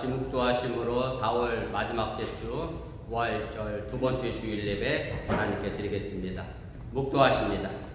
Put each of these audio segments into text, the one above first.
같이 묵도하심으로 4월 마지막 제주 부활절 두 번째 주일 예배 하나님께 드리겠습니다. 묵도하십니다.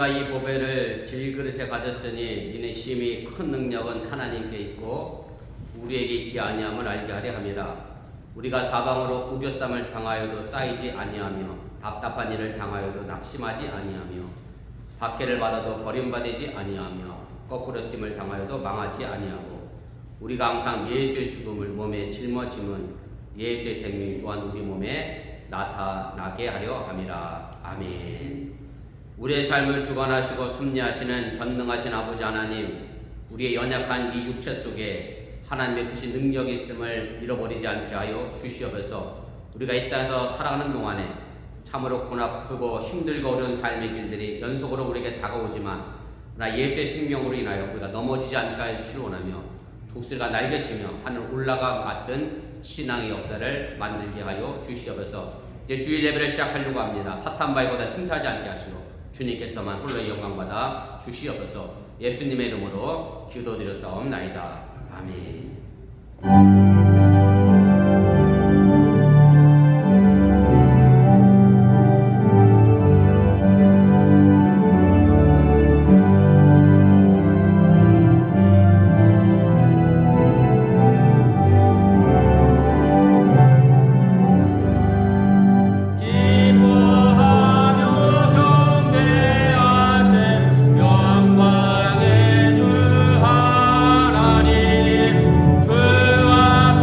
우리가 이 보배를 질그릇에 가졌으니 이는 심히 큰 능력은 하나님께 있고 우리에게 있지 아니함을 알게 하려 함이라. 우리가 사방으로 우겨쌈을 당하여도 쌓이지 아니하며 답답한 일을 당하여도 낙심하지 아니하며 박해를 받아도 버림받지 아니하며 거꾸로 팀을 당하여도 망하지 아니하고 우리가 항상 예수의 죽음을 몸에 짊어짐은 예수의 생명이 또한 우리 몸에 나타나게 하려 함이라. 아멘. 우리의 삶을 주관하시고 섭리하시는 전능하신 아버지 하나님, 우리의 연약한 이 육체 속에 하나님의 크신 능력이 있음을 잃어버리지 않게 하여 주시옵소서. 우리가 이 땅에서 살아가는 동안에 참으로 고나프고 힘들고 어려운 삶의 길들이 연속으로 우리에게 다가오지만 그러나 예수의 생명으로 인하여 우리가 넘어지지 않게 하여 주시를 원하며 독수리가 날개치며 하늘 올라감 같은 신앙의 역사를 만들게 하여 주시옵소서. 이제 주일 예배를 시작하려고 합니다. 사탄 바위보다 틈타지 않게 하시고 주님께서만 홀로 영광받아 주시옵소서. 예수님의 이름으로 기도드렸사옵나이다. 아멘. 영광의 주 하나님, 주와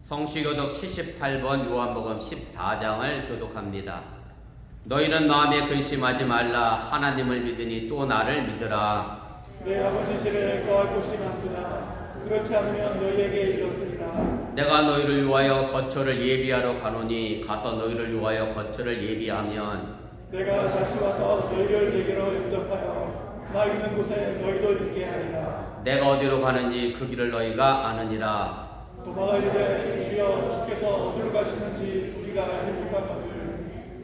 성시교독 78번 요한복음 14장을 교독합니다. 너희는 마음에 근심하지 말라. 하나님을 믿으니 또 나를 믿으라. 내 아버지 집에 거할 곳이 많구나. 그렇지 않으면 너희에게 이르렀으리라. 내가 너희를 위하여 거처를 예비하러 가노니 가서 너희를 위하여 거처를 예비하면 내가 다시 와서 너희를 내게로 영접하여 나 있는 곳에 너희도 있게 하리라. 내가 어디로 가는지 그 길을 너희가 아느니라. 도마가 이르되 주여 주께서 어디로 가시는지 우리가 알지 못하거늘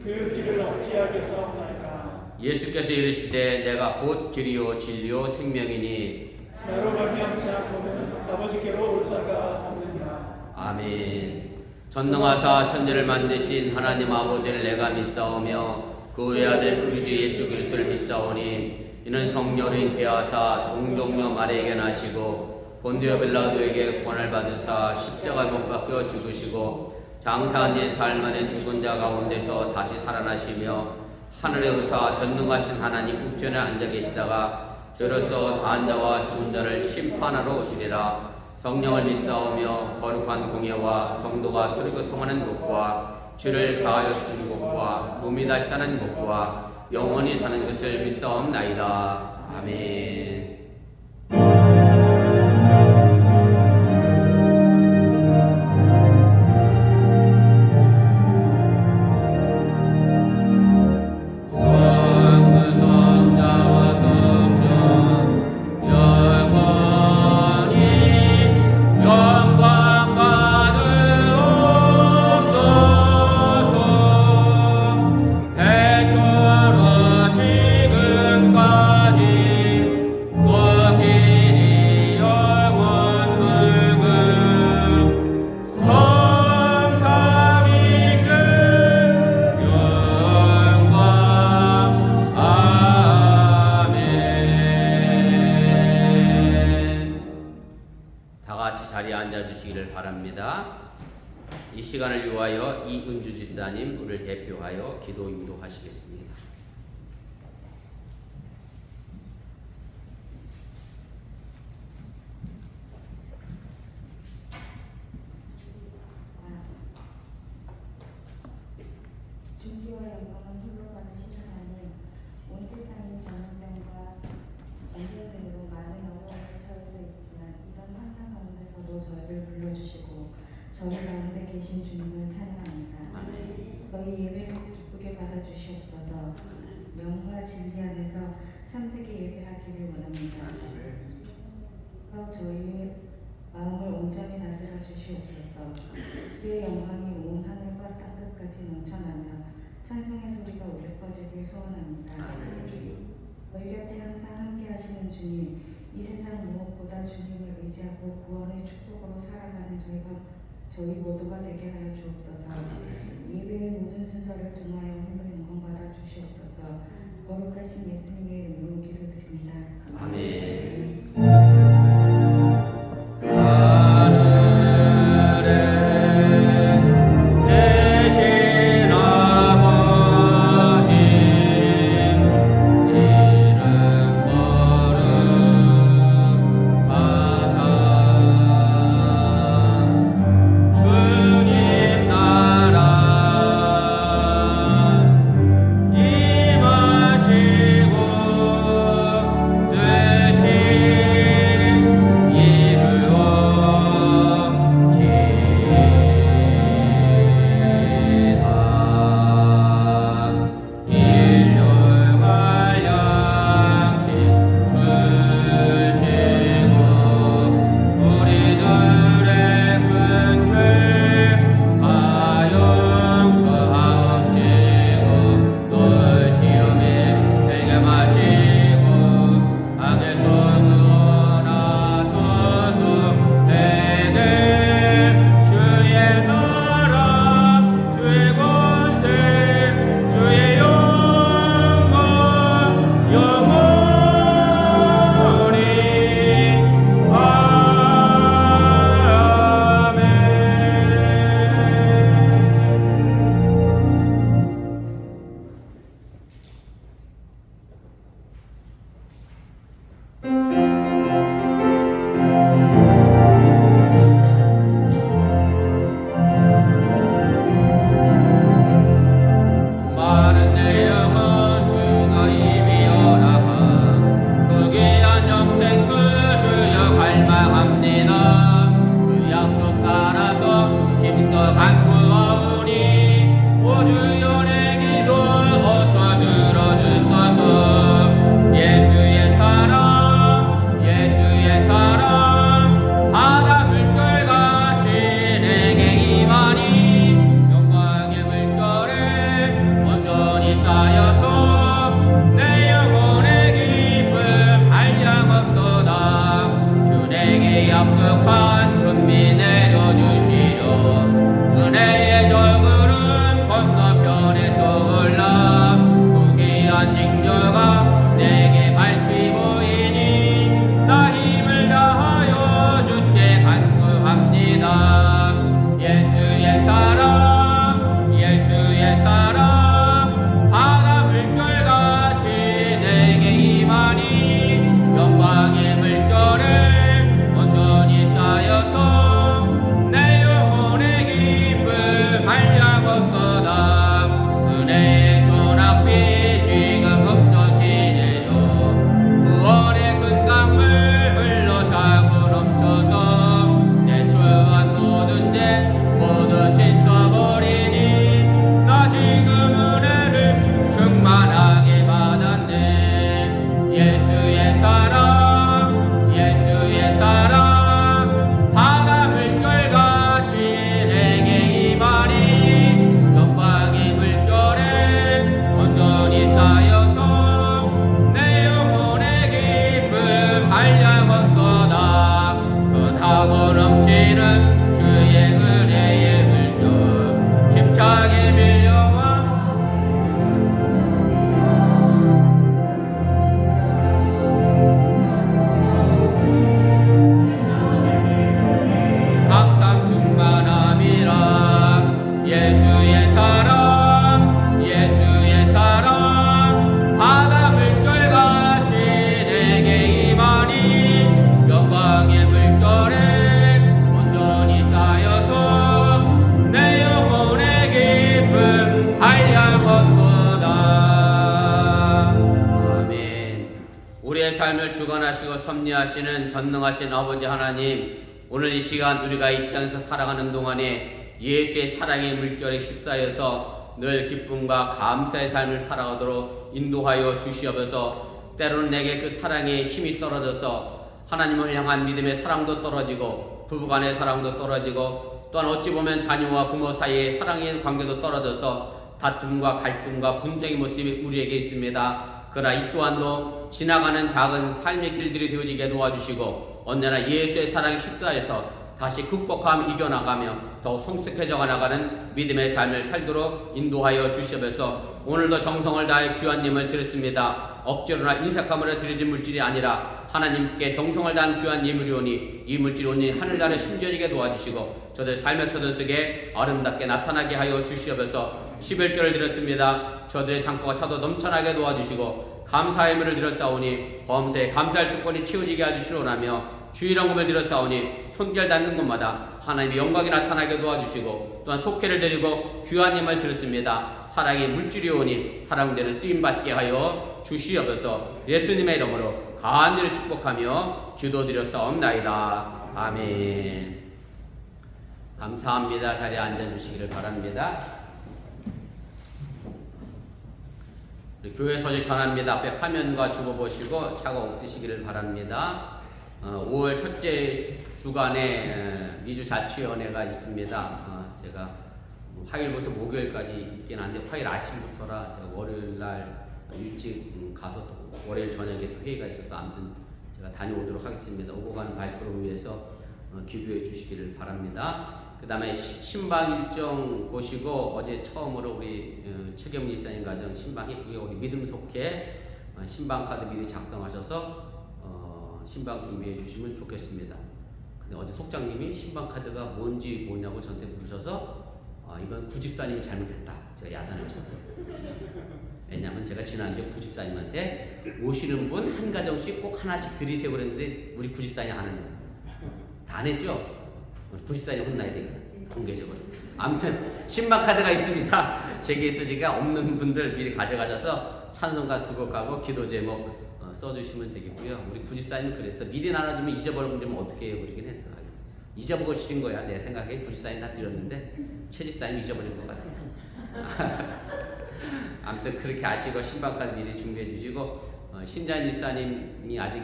그 길을 어찌하겠사오나이까. 예수께서 이르시되 내가 곧 길이요 진리요 생명이니 나로 말미암지 않고는 아버지께로 올 자가 없느니라. 아멘. 전능하사 천지를 만드신 하나님 아버지를 내가 믿사오며 그 외아들 우리 주 예수 그리스도를 믿사오니 이는 성령인 대하사 동정녀 마리에게 나시고 본디오 빌라도에게 권을 받으사 십자가 못 박혀 죽으시고 장사한 지 사흘 만에 죽은 자 가운데서 다시 살아나시며 하늘에 오르사 전능하신 하나님 우편에 앉아 계시다가 저로서 다한 자와 죽은 자를 심판하러 오시리라. 성령을 믿사오며 거룩한 공예와 성도가 서로교통하는 것과 죄를 사하여 주는 것과 몸이 다시 사는 것과 영원히 사는 것을 믿사옵나이다. 아멘. 이 시간을 위하여 이은주 집사님 우리를 대표하여 기도 인도하시겠습니다. 존귀와 영광은 홀로 받으신 하나님, 온 세상이 전염병과 전쟁 등으로 많은 어려움에 처해져 있지만 이런 환난 가운데서도 저희를 불러주시고 저희 가운데 계신 주님을 찬양합니다. 너희 예배를 기쁘게 받아주시옵소서. 영과 진리 안에서 참되게 예배하기를 원합니다. 저희의 마음을 온전히 다스려 주시옵소서. 그의 영광이 온 하늘과 땅 끝까지 넘쳐나며 찬송의 소리가 울려 퍼지길 소원합니다. 너희 곁에 항상 함께 하시는 주님, 이 세상 무엇보다 주님을 의지하고 구원의 축복으로 살아가는 저희 모두가 되게 하여 주옵소서. 예배의 모든 순서를 통하여 홀로 영광 받아 주시옵소서. 거룩하신 예수님의 이름으로 기도드립니다. 아멘. 임하시고 되시 어서 간구하오니 오주 연의 기도 어서 들어주소서. 예수의 사랑 예수의 사랑 바다 물결같이 내게 임하니 영광의 물결에 온전히 쌓여서 내 영혼의 기쁨 한량없도다. 주 내게 약속한 금비 내려주시려 은혜의 저물은 건너편에 떠올라 부귀한 징조가 내게 밝히 보이니 나 힘을 다하여 주께 간구합니다. 예수의 사랑 예수의 사랑 바다 물결같이 내게 임하니 영광의 물결에 온전히 쌓여서 내 영혼의 기쁨 한량없도다. 은혜의 소낙비 지금 흡쳐지네요. 구원의 큰 강물 흘러 차고 넘쳐서 내 추한 모든 죄 모두 씻어버리니 나 지금 은혜를 충만하게 받았네. 예수의 사랑 예수의 사랑 바다 물결같이 내게 임하니 영광의 물결에 온전히 쌓여서 내 영혼의 기쁨 한량없도다. 선하고 넘치는 주의 은혜의 물결 힘차게 밀려와 항상 충만함이라. 예수의 사랑 예수의 사랑 바다 물결같이 내게 임하니 영광의 물결에 온전히 쌓여서 내 영혼의 기쁨 한량없도다. 아멘. 우리의 삶을 주관하시고 섭리하시는 전능하신 아버지 하나님, 오늘 이 시간 우리가 이 땅에서 살아가는 동안에 예수의 사랑의 물결에 휩싸여서 늘 기쁨과 감사의 삶을 살아가도록 인도하여 주시옵소서. 때로는 내게 그 사랑의 힘이 떨어져서 하나님을 향한 믿음의 사랑도 떨어지고 부부간의 사랑도 떨어지고 또한 어찌 보면 자녀와 부모 사이의 사랑의 관계도 떨어져서 다툼과 갈등과 분쟁의 모습이 우리에게 있습니다. 그러나 이 또한도 지나가는 작은 삶의 길들이 되어지게 도와주시고 언제나 예수의 사랑에 휩싸여서 다시 극복하며 이겨나가며 더욱 성숙해져 나가는 믿음의 삶을 살도록 인도하여 주시옵소서. 오늘도 정성을 다해 귀한 예물을 드렸습니다. 억지로나 인색함으로 드려진 물질이 아니라 하나님께 정성을 다한 귀한 예물이오니 이 물질이 온전히 하늘나라에 심겨지게 도와주시고 저들 삶의 터전 속에 아름답게 나타나게 하여 주시옵소서. 11조를 드렸습니다. 저들의 창고가 차도 넘쳐나게 도와주시고 감사의 예물을 드렸사오니 범사에 감사할 조건이 채워지게 해주시오라며 주일헌금을 드렸사오니 손결 닿는 곳마다 하나님의 영광이 나타나게 도와주시고 또한 속회를 드리고 귀한 예물을 드렸습니다. 사랑의 물질이오니 사랑대로 쓰임받게 하여 주시옵소서. 예수님의 이름으로 간절히 축복하며 기도드렸사옵나이다. 아멘. 감사합니다. 자리에 앉아주시기를 바랍니다. 교회 소식 전합니다. 앞에 화면과 주보 보시고 차가 없으시기를 바랍니다. 5월 첫째 주간에 미주자치위원회가 있습니다. 제가 화요일부터 목요일까지 있긴 한데 화요일 아침부터라 제가 월요일날 일찍 가서 또 월요일 저녁에 또 회의가 있어서 아무튼 제가 다녀오도록 하겠습니다. 오고 가는 발걸음을 위해서 기도해 주시기를 바랍니다. 그 다음에 신방 일정 보시고 어제 처음으로 우리 최경리 이사님 가정 신방했고요. 우리 믿음 속해 신방 카드 미리 작성하셔서 신방 준비해 주시면 좋겠습니다. 근데 어제 속장님이 신방 카드가 뭔지 뭐냐고 저한테 물으셔서 이건 구집사님이 잘못했다. 제가 야단을 쳤어요. 왜냐하면 제가 지난주에 구집사님한테 오시는 분 한 가정씩 꼭 하나씩 드리세요 그랬는데 우리 구집사님 안 했네요. 다 안 했죠? 구집사님 혼나야 되니까 공개적으로. 아무튼 신방 카드가 있습니다. 제게 있으니까 없는 분들 미리 가져가셔서 찬송가 두 곡하고 기도 제목 써주시면 되겠고요. 우리 구집사님 그랬어. 미리 나눠주면 잊어버리면 어떻게 해요? 그러긴 했어. 잊어버리신 거야. 내 생각에 부지사님 다 드렸는데 최지사님 잊어버린 것 같아요. 아무튼 그렇게 아시고 신방까지 미리 준비해 주시고 신장 지사님이 아직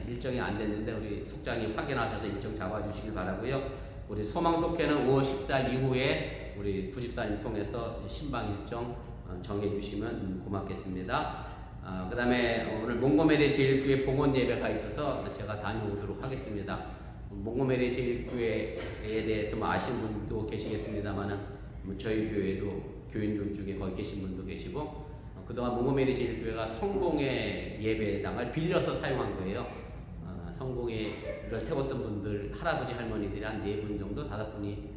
일정이 안 됐는데 우리 속장이 확인하셔서 일정 잡아주시길 바라고요. 우리 소망속회는 5월 14일 이후에 우리 부집사님 통해서 신방 일정 정해주시면 고맙겠습니다. 그 다음에 오늘 몽고메리 제1교회 봉헌 예배가 있어서 제가 다녀오도록 하겠습니다. 몽고메리 제1교회에 대해서 뭐 아시는 분도 계시겠습니다만 저희 교회도 교인들 중에 거기 계신 분도 계시고 그동안 몽고메리 제1교회가 성공의 예배당을 빌려서 사용한 거예요. 성공회를 세웠던 분들 할아버지 할머니들이 한 4분 정도 5분이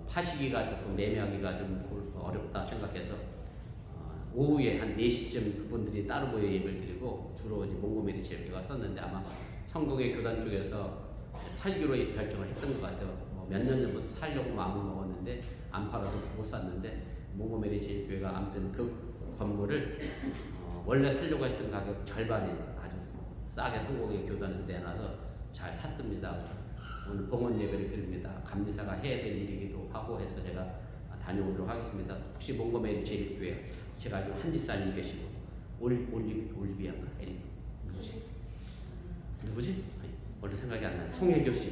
파시기가 조금 매매하기가 좀 어렵다 생각해서 오후에 한 4시쯤 그분들이 따로 모여 예배를 드리고 주로 이제 몽고메리 제1교회가 썼는데 아마 성공회 교단 쪽에서 팔기로 결정을 했던 것 같아요. 몇 년 전부터 살려고 마음을 먹었는데 안 팔아서 못 샀는데 몽고메리 제1교회가 아무튼 그 건물을 원래 살려고 했던 가격 절반에 아주 싸게 성공회 교단에서 내놔서 잘 샀습니다. 그래서 오늘 봉헌 예배를 드립니다. 감리사가 해야 될 일이기도 하고 해서 제가 다녀오도록 하겠습니다. 혹시 몽고메리 제1교회 제가 알기로 한지사님 계시고 올리비아가 에리 누구지? 원래 생각이 안 나요. 송혜교 씨,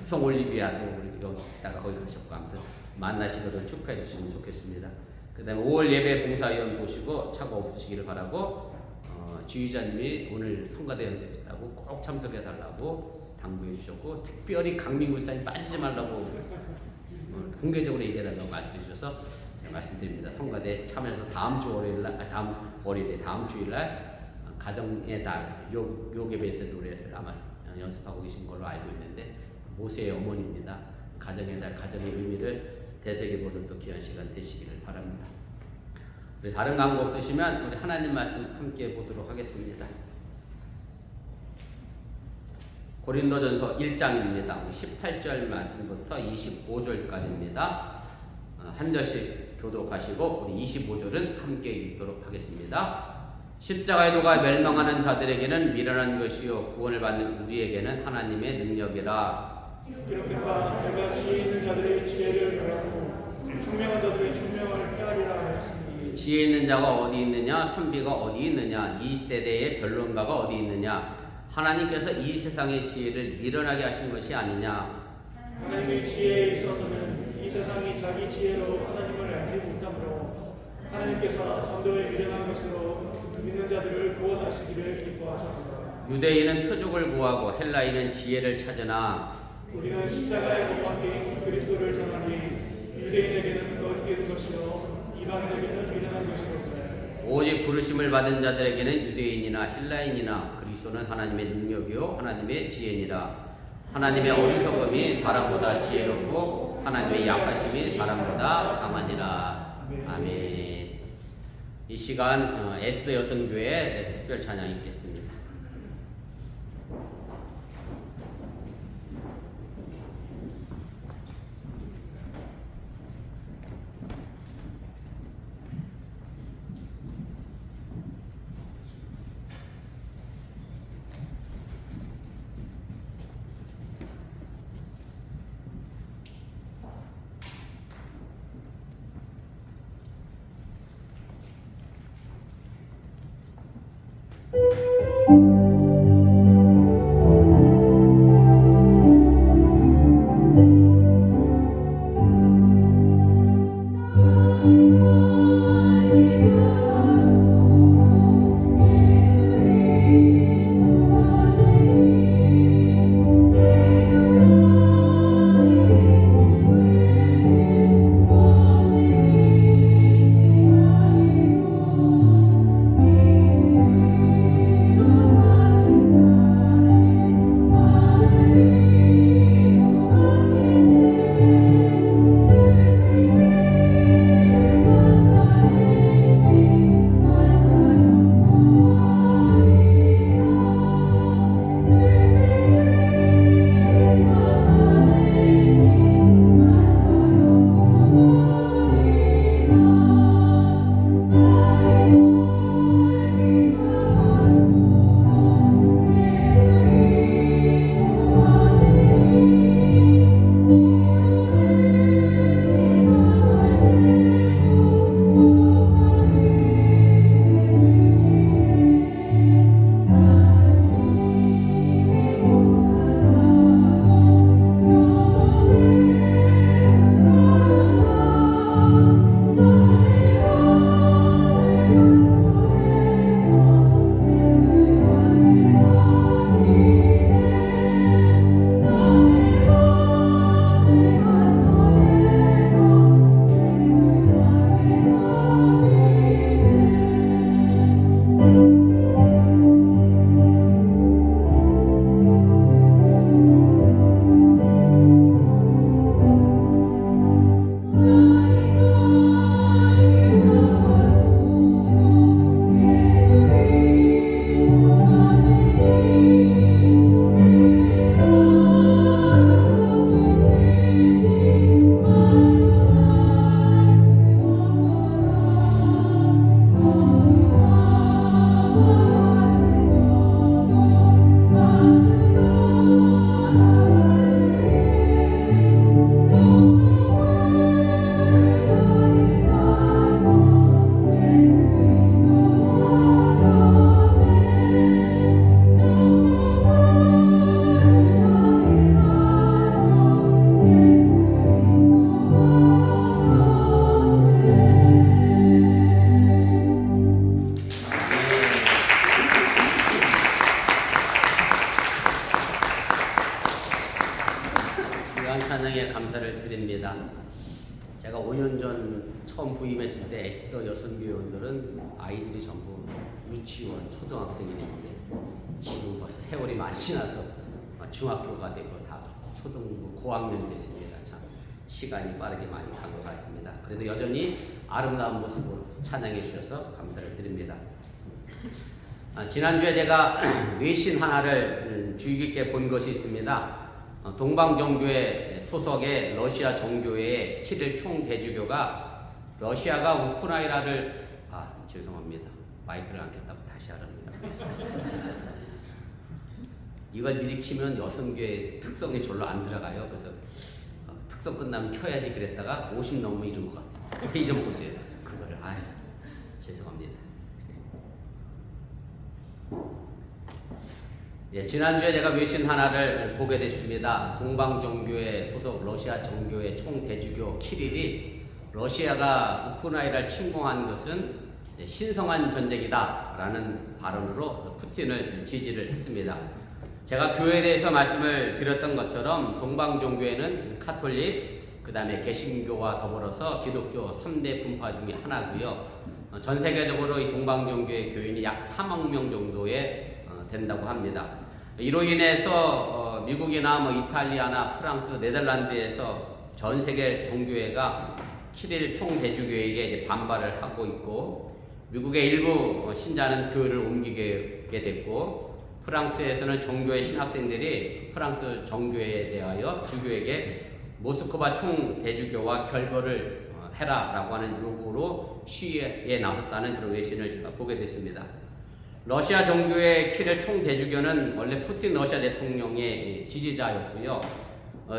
송올리비아도 우리 여기다가 거기 가셨고 아무튼 만나시거든 축하해 주시면 좋겠습니다. 그다음에 5월 예배 봉사위원 보시고 착오 없으시기를 바라고 지휘자님이 오늘 성가대 연습했다고 꼭 참석해 달라고 당부해 주셨고 특별히 강민구 사님 빠지지 말라고 공개적으로 얘기해 달라고 말씀해 주셔서 제가 말씀드립니다. 성가대 참여해서 다음 주일날 가정의 달 요괴배세 노래를 아마 연습하고 계신 걸로 알고 있는데 모세의 어머니입니다. 가정의 달 가정의 의미를 되새겨보는 또 귀한 시간 되시기를 바랍니다. 우리 다른 광고 없으시면 우리 하나님 말씀 함께 보도록 하겠습니다. 고린도전서 1장입니다. 18절 말씀부터 25절까지입니다. 한 절씩 교독하시고 우리 25절은 함께 읽도록 하겠습니다. 십자가의 도가 멸망하는 자들에게는 미련한 것이요 구원을 받는 우리에게는 하나님의 능력이라. 이렇게 봐 내가 지혜 있는 자들의 지혜를 멸하고 총명한 자들의 총명을 폐하리라 하였으니 지혜 있는 자가 어디 있느냐 선비가 어디 있느냐 이 세대의 변론가가 어디 있느냐 하나님께서 이 세상의 지혜를 미련하게 하신 것이 아니냐. 하나님의 지혜에 있어서는 이 세상이 자기 지혜로 하나님을 알지 못하므로 하나님께서 전도에 미련한 것으로 믿는 자들을 구원하시기를 기뻐하셨다. 유대인은 표적을 구하고 헬라인은 지혜를 찾으나 우리는 십자가에 못 박힌 그리스도를 전하니 유대인에게는 넓게 것이요 이방인에게는 미련한 것이로되 오직 부르심을 받은 자들에게는 유대인이나 헬라인이나 그리스도는 하나님의 능력이요 하나님의 지혜니라. 하나님의 어리석음이 사람보다 지혜롭고 하나님의 약하심이 사람보다 강하니라. 아멘. 이 시간 S 여성교회 특별 찬양 있겠습니다. 주 감사를 드립니다. 제가 5년 전 처음 부임했을 때 에스더 여성교회원들은 아이들이 전부 유치원, 초등학생이었는데 지금 벌써 세월이 많이 지나서 중학교가 되고 다 초등부 고학년이 됐습니다. 참 시간이 빠르게 많이 간 것 같습니다. 그래도 여전히 아름다운 모습으로 찬양해 주셔서 감사를 드립니다. 지난주에 제가 외신 하나를 주의 깊게 본 것이 있습니다. 동방정교회 소속의 러시아 정교회의 키릴 총대주교가 러시아가 우크라이나를 죄송합니다. 마이크를 안 켰다고 다시 하랍니다. 이걸 미리 키면 여성교회 특성이 절로 안 들어가요. 그래서 특성 끝나면 켜야지 그랬다가 50 넘으면 이런 것 같아요. 그래서 잊어먹었어요. 그거를 죄송합니다. 예, 지난주에 제가 외신 하나를 보게 됐습니다. 동방정교회 소속 러시아 정교회 총대주교 키릴이 러시아가 우크라이나를 침공한 것은 신성한 전쟁이다 라는 발언으로 푸틴을 지지를 했습니다. 제가 교회에 대해서 말씀을 드렸던 것처럼 동방종교회는 카톨릭, 그 다음에 개신교와 더불어서 기독교 3대 분파 중에 하나고요. 전 세계적으로 이 동방종교회 교인이 약 3억 명 정도에 된다고 합니다. 이로 인해서 미국이나 이탈리아나 프랑스, 네덜란드에서 전 세계 정교회가 키릴 총대주교에게 이제 반발을 하고 있고, 미국의 일부 신자는 교회를 옮기게 됐고, 프랑스에서는 정교회 신학생들이 프랑스 정교회에 대하여 주교에게 모스크바 총대주교와 결별을 해라라고 하는 요구로 시위에 나섰다는 그런 외신을 제가 보게 됐습니다. 러시아 정교회 키릴 총대주교는 원래 푸틴 러시아 대통령의 지지자였고요.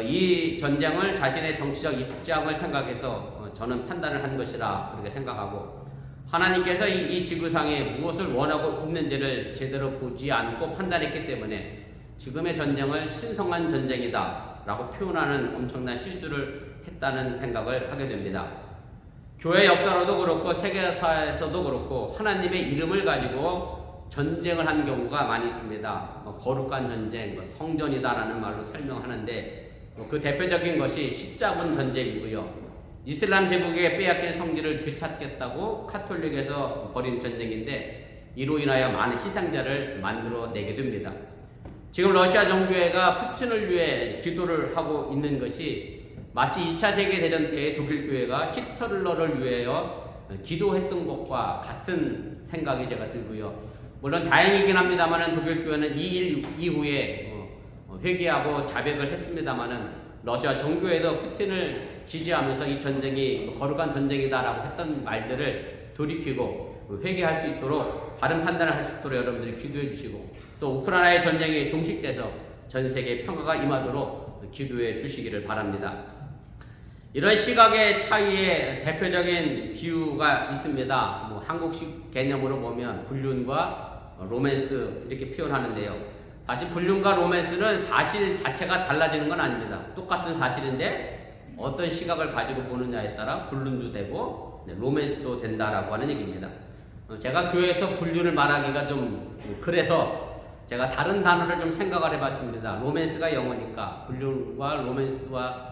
이 전쟁을 자신의 정치적 입장을 생각해서 저는 판단을 한 것이라 그렇게 생각하고, 하나님께서 이 지구상에 무엇을 원하고 있는지를 제대로 보지 않고 판단했기 때문에 지금의 전쟁을 신성한 전쟁이다 라고 표현하는 엄청난 실수를 했다는 생각을 하게 됩니다. 교회 역사로도 그렇고 세계사에서도 그렇고 하나님의 이름을 가지고 전쟁을 한 경우가 많이 있습니다. 거룩한 전쟁, 성전이다라는 말로 설명하는데 그 대표적인 것이 십자군 전쟁이고요. 이슬람 제국에 빼앗긴 성지를 되찾겠다고 카톨릭에서 벌인 전쟁인데 이로 인하여 많은 희생자를 만들어내게 됩니다. 지금 러시아 정교회가 푸틴을 위해 기도를 하고 있는 것이 마치 2차 세계대전 때의 독일교회가 히틀러를 위하여 기도했던 것과 같은 생각이 제가 들고요. 물론 다행이긴 합니다만 독일교회는 이 일 이후에 회개하고 자백을 했습니다만 러시아 정교회도 푸틴을 지지하면서 이 전쟁이 거룩한 전쟁이다라고 했던 말들을 돌이키고 회개할 수 있도록 바른 판단을 할 수 있도록 여러분들이 기도해 주시고, 또 우크라이나의 전쟁이 종식돼서 전 세계에 평화가 임하도록 기도해 주시기를 바랍니다. 이런 시각의 차이의 대표적인 비유가 있습니다. 한국식 개념으로 보면 불륜과 로맨스 이렇게 표현하는데요. 사실 불륜과 로맨스는 사실 자체가 달라지는 건 아닙니다. 똑같은 사실인데 어떤 시각을 가지고 보느냐에 따라 불륜도 되고 로맨스도 된다라고 하는 얘기입니다. 제가 교회에서 불륜을 말하기가 좀 그래서 제가 다른 단어를 좀 생각을 해봤습니다. 로맨스가 영어니까 불륜과 로맨스와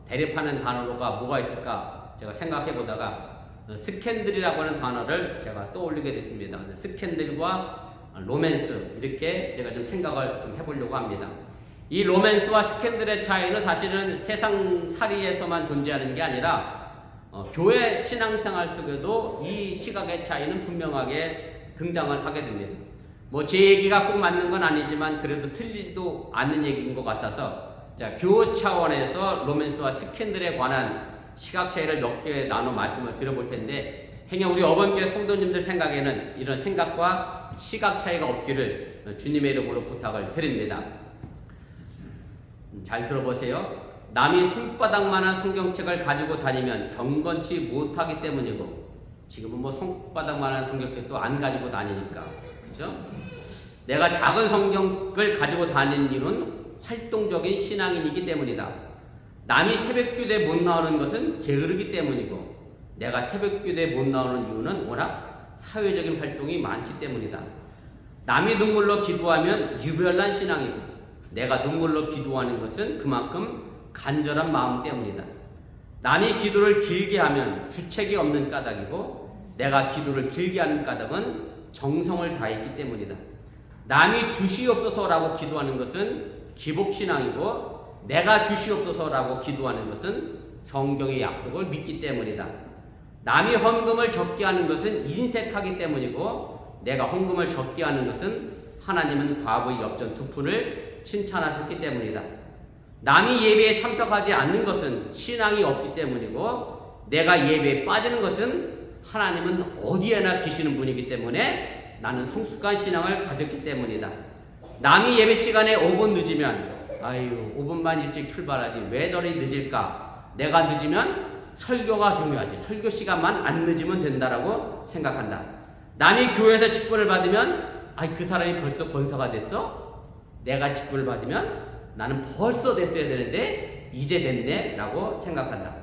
대립하는 단어가 뭐가 있을까 제가 생각해보다가 스캔들이라고 하는 단어를 제가 떠올리게 됐습니다. 스캔들과 로맨스 이렇게 제가 좀 생각을 좀 해보려고 합니다. 이 로맨스와 스캔들의 차이는 사실은 세상살이에서만 존재하는 게 아니라 교회 신앙생활 속에도 이 시각의 차이는 분명하게 등장을 하게 됩니다. 제 얘기가 꼭 맞는 건 아니지만 그래도 틀리지도 않는 얘기인 것 같아서 교회 차원에서 로맨스와 스캔들에 관한 시각 차이를 몇 개 나눠 말씀을 드려볼 텐데, 행여 우리 어번교회 성도님들 생각에는 이런 생각과 시각 차이가 없기를 주님의 이름으로 부탁을 드립니다. 잘 들어보세요. 남이 손바닥만한 성경책을 가지고 다니면 경건치 못하기 때문이고, 지금은 손바닥만한 성경책도 안 가지고 다니니까, 그죠? 내가 작은 성경을 가지고 다니는 이유는 활동적인 신앙인이기 때문이다. 남이 새벽기도에 못 나오는 것은 게으르기 때문이고, 내가 새벽기도에 못 나오는 이유는 워낙 사회적인 활동이 많기 때문이다. 남이 눈물로 기도하면 유별난 신앙이고, 내가 눈물로 기도하는 것은 그만큼 간절한 마음 때문이다. 남이 기도를 길게 하면 주책이 없는 까닭이고 내가 기도를 길게 하는 까닭은 정성을 다했기 때문이다. 남이 주시옵소서라고 기도하는 것은 기복신앙이고 내가 주시옵소서라고 기도하는 것은 성경의 약속을 믿기 때문이다. 남이 헌금을 적게 하는 것은 인색하기 때문이고 내가 헌금을 적게 하는 것은 하나님은 과부의 엽전 두 푼을 칭찬하셨기 때문이다. 남이 예배에 참석하지 않는 것은 신앙이 없기 때문이고 내가 예배에 빠지는 것은 하나님은 어디에나 계시는 분이기 때문에 나는 성숙한 신앙을 가졌기 때문이다. 남이 예배 시간에 5분 늦으면 아유 5분만 일찍 출발하지 왜 저리 늦을까? 내가 늦으면 설교가 중요하지 설교 시간만 안 늦으면 된다라고 생각한다. 남이 교회에서 직분을 받으면 아이 그 사람이 벌써 권사가 됐어? 내가 직분을 받으면 나는 벌써 됐어야 되는데 이제 됐네 라고 생각한다.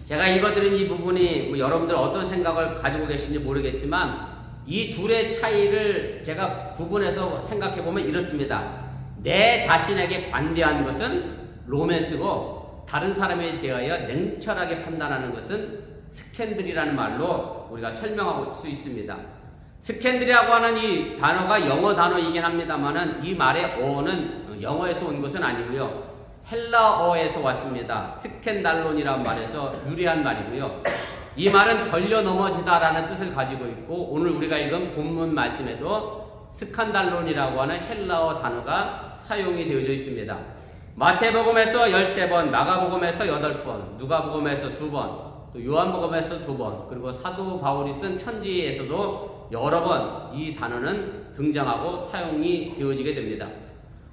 제가 읽어드린 이 부분이 뭐 여러분들 어떤 생각을 가지고 계신지 모르겠지만 이 둘의 차이를 제가 구분해서 생각해보면 이렇습니다. 내 자신에게 관대한 것은 로맨스고 다른 사람에 대하여 냉철하게 판단하는 것은 스캔들이라는 말로 우리가 설명할 수 있습니다. 스캔들이라고 하는 이 단어가 영어 단어이긴 합니다만은 이 말의 어는 영어에서 온 것은 아니고요. 헬라어에서 왔습니다. 스캔달론이라는 말에서 유래한 말이고요. 이 말은 걸려 넘어지다라는 뜻을 가지고 있고 오늘 우리가 읽은 본문 말씀에도 스칸달론이라고 하는 헬라어 단어가 사용이 되어져 있습니다. 마태복음에서 13번, 마가복음에서 8번, 누가복음에서 2번, 또 요한복음에서 2번, 그리고 사도 바울이 쓴 편지에서도 여러 번 이 단어는 등장하고 사용이 되어지게 됩니다.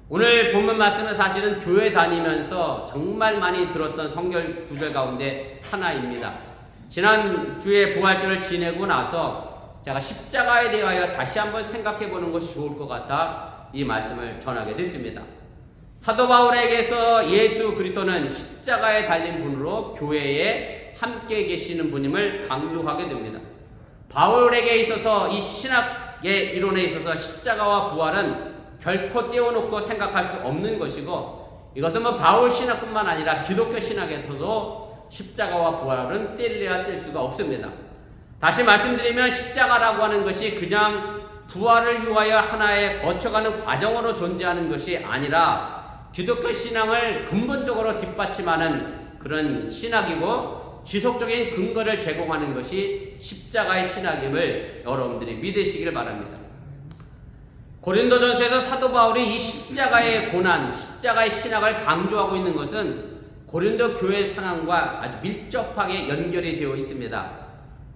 오늘 본문 말씀은 사실은 교회 다니면서 정말 많이 들었던 성경 구절 가운데 하나입니다. 지난주에 부활절을 지내고 나서 제가 십자가에 대하여 다시 한번 생각해 보는 것이 좋을 것 같아 이 말씀을 전하게 됐습니다. 사도 바울에게서 예수 그리스도는 십자가에 달린 분으로 교회에 함께 계시는 분임을 강조하게 됩니다. 바울에게 있어서 이 신학의 이론에 있어서 십자가와 부활은 결코 떼어놓고 생각할 수 없는 것이고 이것은 뭐 바울 신학뿐만 아니라 기독교 신학에서도 십자가와 부활은 뗄래야 뗄 수가 없습니다. 다시 말씀드리면 십자가라고 하는 것이 그냥 부활을 위하여 하나의 거쳐가는 과정으로 존재하는 것이 아니라 기독교 신앙을 근본적으로 뒷받침하는 그런 신학이고 지속적인 근거를 제공하는 것이 십자가의 신학임을 여러분들이 믿으시길 바랍니다. 고린도전서에서 사도 바울이 이 십자가의 고난, 십자가의 신학을 강조하고 있는 것은 고린도 교회 상황과 아주 밀접하게 연결이 되어 있습니다.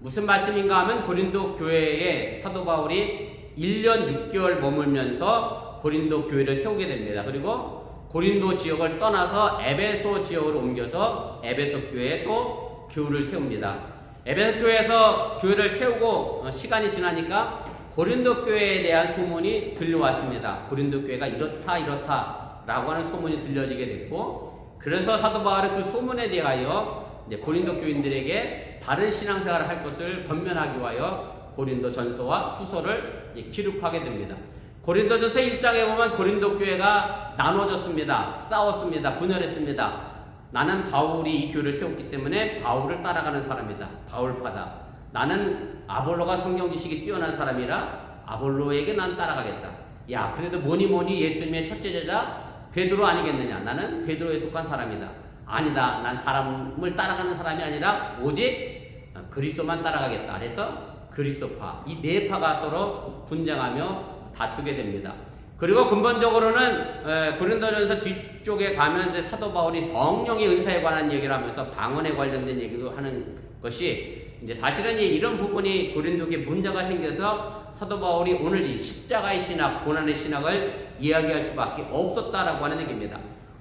무슨 말씀인가 하면 고린도 교회에 사도 바울이 1년 6개월 머물면서 고린도 교회를 세우게 됩니다. 그리고 고린도 지역을 떠나서 에베소 지역으로 옮겨서 에베소 교회에 또 교회를 세웁니다. 에베소 교회에서 교회를 세우고 시간이 지나니까 고린도 교회에 대한 소문이 들려왔습니다. 고린도 교회가 이렇다 라고 하는 소문이 들려지게 됐고 그래서 사도 바울은 그 소문에 대하여 이제 고린도 교인들에게 바른 신앙생활을 할 것을 권면하기 위하여 고린도 전서와 후서를 기록하게 됩니다. 고린도 전서 1장에 보면 고린도 교회가 나눠졌습니다. 싸웠습니다. 분열했습니다. 나는 바울이 이 교회를 세웠기 때문에 바울을 따라가는 사람이다. 바울파다. 나는 아볼로가 성경 지식이 뛰어난 사람이라 아볼로에게 난 따라가겠다. 야, 그래도 뭐니 예수님의 첫째 제자 베드로 아니겠느냐. 나는 베드로에 속한 사람이다. 아니다. 난 사람을 따라가는 사람이 아니라 오직 그리스도만 따라가겠다. 그래서 그리스도파. 이 네 파가 서로 분쟁하며 다투게 됩니다. 그리고 근본적으로는 고린도전서 뒤쪽에 가면 이제 사도 바울이 성령의 은사에 관한 얘기를 하면서 방언에 관련된 얘기도 하는 것이 이제 사실은 이런 부분이 고린도에 문제가 생겨서 사도 바울이 오늘 이 십자가의 신학, 고난의 신학을 이야기할 수밖에 없었다라고 하는 얘기입니다.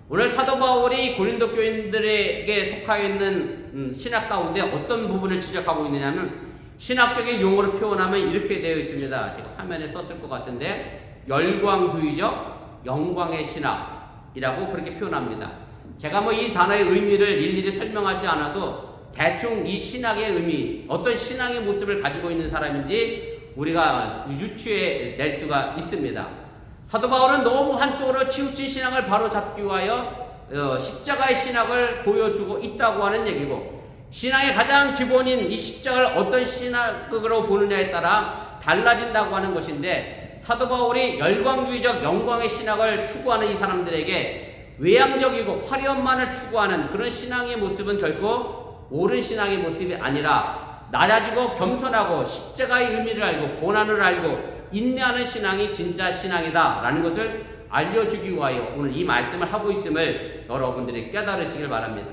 오늘 사도 바울이 고린도 교인들에게 속하여 있는 신학 가운데 어떤 부분을 지적하고 있느냐면 신학적인 용어로 표현하면 이렇게 되어 있습니다. 제가 화면에 썼을 것 같은데 열광주의적 영광의 신학이라고 그렇게 표현합니다. 제가 뭐 이 단어의 의미를 일일이 설명하지 않아도 대충 이 신학의 의미, 어떤 신앙의 모습을 가지고 있는 사람인지 우리가 유추해 낼 수가 있습니다. 사도 바울은 너무 한쪽으로 치우친 신앙을 바로 잡기 위하여 십자가의 신학을 보여주고 있다고 하는 얘기고, 신앙의 가장 기본인 이 십자가를 어떤 신학으로 보느냐에 따라 달라진다고 하는 것인데, 사도 바울이 열광주의적 영광의 신학을 추구하는 이 사람들에게 외향적이고 화려함만을 추구하는 그런 신앙의 모습은 결코 옳은 신앙의 모습이 아니라, 낮아지고 겸손하고 십자가의 의미를 알고 고난을 알고 인내하는 신앙이 진짜 신앙이다 라는 것을 알려주기 위하여 오늘 이 말씀을 하고 있음을 여러분들이 깨달으시길 바랍니다.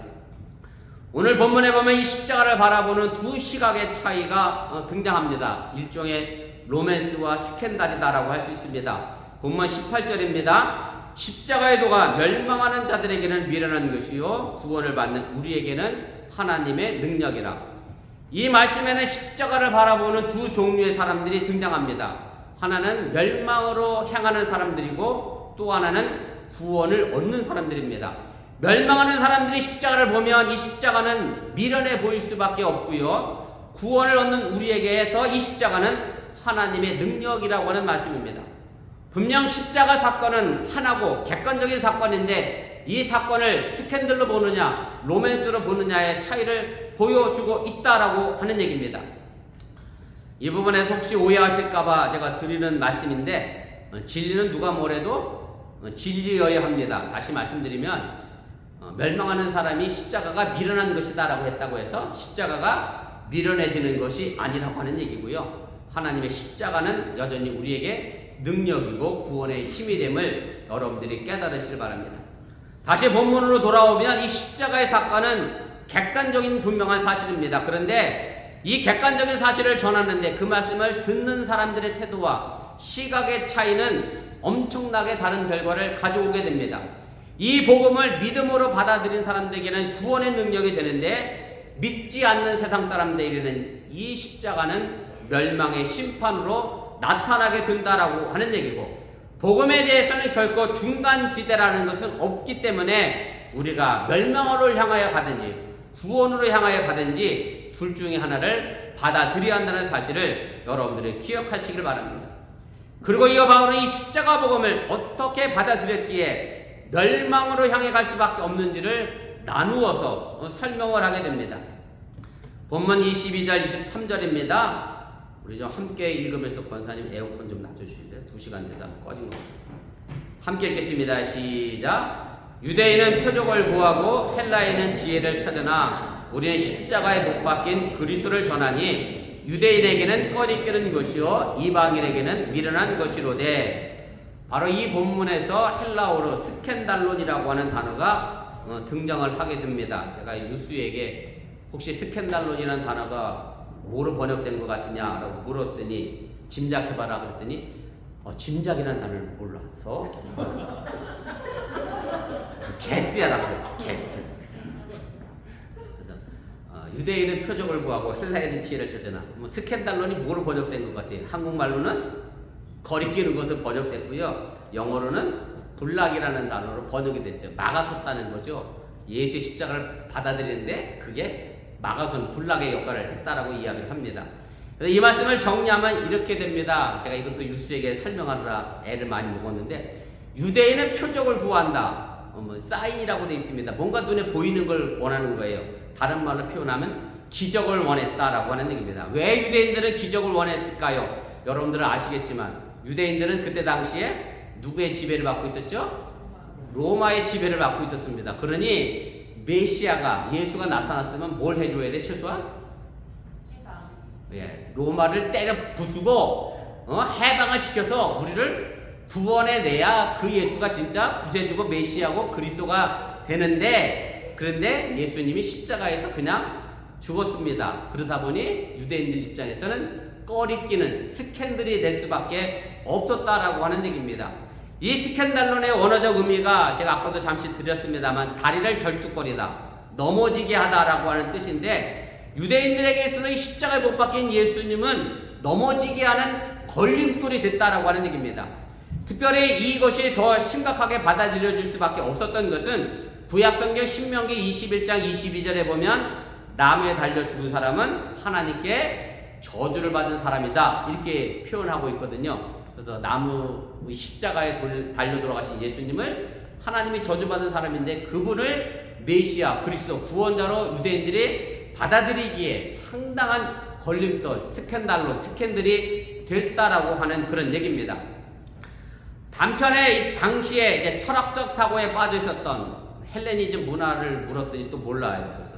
오늘 본문에 보면 이 십자가를 바라보는 두 시각의 차이가 등장합니다. 일종의 로맨스와 스캔들이다라고 할 수 있습니다. 본문 18절입니다. 십자가의 도가 멸망하는 자들에게는 미련한 것이요 구원을 받는 우리에게는 하나님의 능력이라. 이 말씀에는 십자가를 바라보는 두 종류의 사람들이 등장합니다. 하나는 멸망으로 향하는 사람들이고 또 하나는 구원을 얻는 사람들입니다. 멸망하는 사람들이 십자가를 보면 이 십자가는 미련해 보일 수밖에 없고요, 구원을 얻는 우리에게서 이 십자가는 하나님의 능력이라고 하는 말씀입니다. 분명 십자가 사건은 하나고 객관적인 사건인데, 이 사건을 스캔들로 보느냐 로맨스로 보느냐의 차이를 보여주고 있다라고 하는 얘기입니다. 이 부분에서 혹시 오해하실까봐 제가 드리는 말씀인데, 진리는 누가 뭐래도 진리여야 합니다. 다시 말씀드리면, 멸망하는 사람이 십자가가 미련한 것이다 라고 했다고 해서 십자가가 미련해지는 것이 아니라고 하는 얘기고요, 하나님의 십자가는 여전히 우리에게 능력이고 구원의 힘이 됨을 여러분들이 깨달으시길 바랍니다. 다시 본문으로 돌아오면 이 십자가의 사건은 객관적인 분명한 사실입니다. 그런데 이 객관적인 사실을 전하는데 그 말씀을 듣는 사람들의 태도와 시각의 차이는 엄청나게 다른 결과를 가져오게 됩니다. 이 복음을 믿음으로 받아들인 사람들에게는 구원의 능력이 되는데, 믿지 않는 세상 사람들에게는 이 십자가는 멸망의 심판으로 나타나게 된다라고 하는 얘기고, 복음에 대해서는 결코 중간지대라는 것은 없기 때문에 우리가 멸망으로 향하여 가든지 구원으로 향하여 가든지 둘 중에 하나를 받아들여야 한다는 사실을 여러분들이 기억하시길 바랍니다. 그리고 이어 바울은 이 십자가 복음을 어떻게 받아들였기에 멸망으로 향해 갈 수밖에 없는지를 나누어서 설명을 하게 됩니다. 본문 22절 23절입니다. 우리 좀 함께 읽으면서 권사님 에어컨 좀 낮춰주시는데 2시간 돼서 꺼진 것 같아요. 함께 읽겠습니다. 시작. 유대인은 표적을 구하고 헬라인은 지혜를 찾으나 우리는 십자가에 못 박힌 그리스도를 전하니 유대인에게는 꺼리끼는 것이요 이방인에게는 미련한 것이로되. 바로 이 본문에서 헬라어로 스캔달론이라고 하는 단어가 등장을 하게 됩니다. 제가 유수에게 혹시 스캔달론이라는 단어가 뭐로 번역된 것 같으냐라고 물었더니 짐작해봐라 그랬더니 짐작이라는 단어를 몰라서 게스야라고 그랬어. 게스. 그래서 유대인은 표적을 구하고 헬라인은 지혜를 찾으나, 스캔달론이 뭐로 번역된 것 같아요? 한국말로는 거리끼는 것을 번역됐고요, 영어로는 불락이라는 단어로 번역이 됐어요. 막아섰다는 거죠. 예수의 십자가를 받아들이는데 그게 막아선 불락의 역할을 했다라고 이야기를 합니다. 그래서 이 말씀을 정리하면 이렇게 됩니다. 제가 이것도 유수에게 설명하느라 애를 많이 먹었는데, 유대인은 표적을 구한다, 사인이라고 되어 있습니다. 뭔가 눈에 보이는 걸 원하는 거예요. 다른 말로 표현하면 기적을 원했다라고 하는 얘기입니다. 왜 유대인들은 기적을 원했을까요? 여러분들은 아시겠지만 유대인들은 그때 당시에 누구의 지배를 받고 있었죠? 로마의 지배를 받고 있었습니다. 그러니 메시아가, 예수가 나타났으면 뭘 해줘야 돼? 최소한 로마를 때려 부수고 해방을 시켜서 우리를 구원해내야 그 예수가 진짜 구세주고 메시아고 그리스도가 되는데, 그런데 예수님이 십자가에서 그냥 죽었습니다. 그러다 보니 유대인들 입장에서는 꺼리끼는 스캔들이 될 수밖에 없었다라고 하는 얘기입니다. 이 스캔달론의 원어적 의미가 제가 아까도 잠시 드렸습니다만 다리를 절뚝거리다, 넘어지게 하다라고 하는 뜻인데, 유대인들에게 있어서 이 십자가에 못 박힌 예수님은 넘어지게 하는 걸림돌이 됐다라고 하는 얘기입니다. 특별히 이것이 더 심각하게 받아들여질 수밖에 없었던 것은 구약성경 신명기 21장 22절에 보면 나무에 달려 죽은 사람은 하나님께 저주를 받은 사람이다 이렇게 표현하고 있거든요. 그래서 나무 십자가에 달려 돌아가신 예수님을 하나님이 저주받은 사람인데 그분을 메시아, 그리스도, 구원자로 유대인들이 받아들이기에 상당한 걸림돌, 스캔들이 됐다라고 하는 그런 얘기입니다. 단편에 이 당시에 이제 철학적 사고에 빠져 있었던 헬레니즘 문화를 물었더니 또 몰라요. 그래서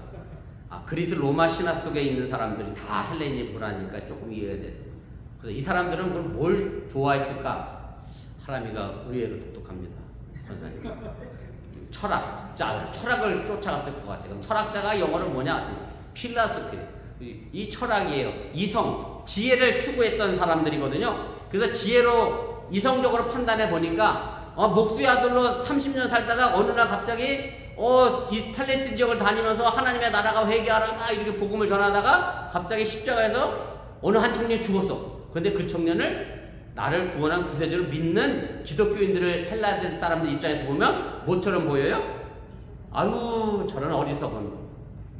그리스 로마 신화 속에 있는 사람들이 다 헬레니즘 문화니까 조금 이해가 돼서. 그래서 이 사람들은 그럼 뭘 좋아했을까? 하람이가 의외로 똑똑합니다. 철학을 쫓아갔을 것 같아요. 그럼 철학자가 영어로 뭐냐? 필라소피. 이 철학이에요. 이성, 지혜를 추구했던 사람들이거든요. 그래서 지혜로 이성적으로 판단해 보니까 목수의 아들로 30년 살다가 어느 날 갑자기 이 팔레스틴 지역을 다니면서 하나님의 나라가 회개하라 막 이렇게 복음을 전하다가 갑자기 십자가에서 어느 한 청년이 죽었어. 근데 그 청년을 나를 구원한 구세주를 믿는 기독교인들을 헬라들 사람들 입장에서 보면 뭐처럼 보여요? 아유 저런 어리석은